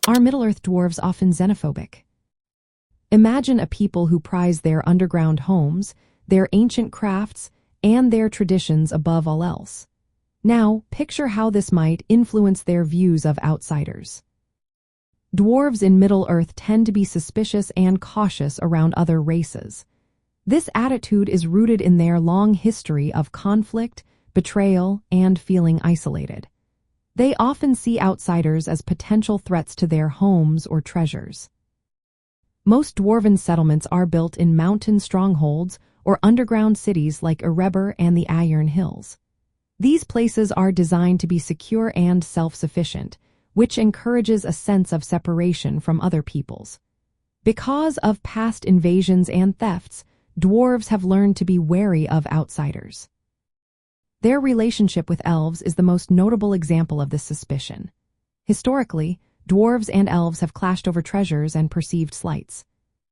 Are Middle-earth dwarves often xenophobic? Imagine a people who prize their underground homes, their ancient crafts, and their traditions above all else. Now, picture how this might influence their views of outsiders. Dwarves in Middle-earth tend to be suspicious and cautious around other races. This attitude is rooted in their long history of conflict, betrayal, and feeling isolated. They often see outsiders as potential threats to their homes or treasures. Most dwarven settlements are built in mountain strongholds or underground cities like Erebor and the Iron Hills. These places are designed to be secure and self-sufficient, which encourages a sense of separation from other peoples. Because of past invasions and thefts, dwarves have learned to be wary of outsiders. Their relationship with elves is the most notable example of this suspicion. Historically, dwarves and elves have clashed over treasures and perceived slights.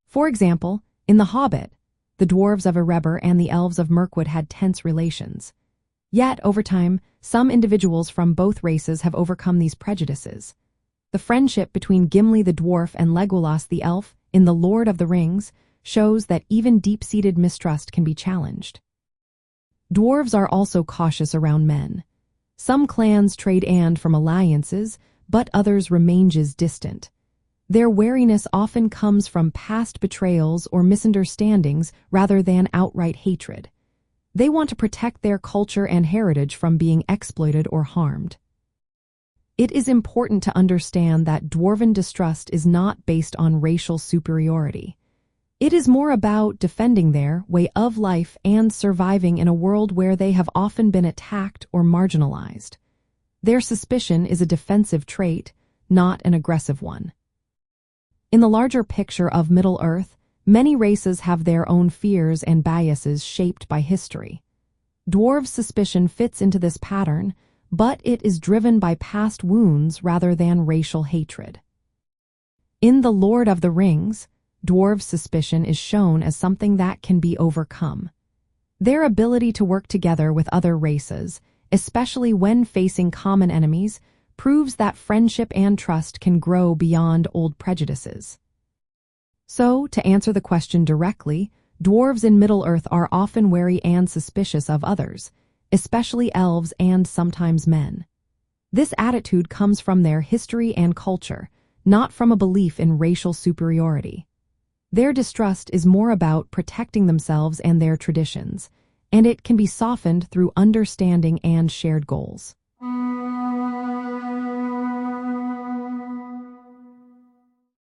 For example, in The Hobbit, the dwarves of Erebor and the elves of Mirkwood had tense relations. Yet, over time, some individuals from both races have overcome these prejudices. The friendship between Gimli the dwarf and Legolas the elf in The Lord of the Rings shows that even deep-seated mistrust can be challenged. Dwarves are also cautious around men. Some clans trade from alliances, but others remain distant. Their wariness often comes from past betrayals or misunderstandings rather than outright hatred. They want to protect their culture and heritage from being exploited or harmed. It is important to understand that dwarven distrust is not based on racial superiority. It is more about defending their way of life and surviving in a world where they have often been attacked or marginalized. Their suspicion is a defensive trait, not an aggressive one. In the larger picture of Middle-earth, many races have their own fears and biases shaped by history. Dwarves' suspicion fits into this pattern, but it is driven by past wounds rather than racial hatred. In The Lord of the Rings, dwarves' suspicion is shown as something that can be overcome. Their ability to work together with other races, especially when facing common enemies, proves that friendship and trust can grow beyond old prejudices. So, to answer the question directly, dwarves in Middle-earth are often wary and suspicious of others, especially elves and sometimes men. This attitude comes from their history and culture, not from a belief in racial superiority. Their distrust is more about protecting themselves and their traditions, and it can be softened through understanding and shared goals.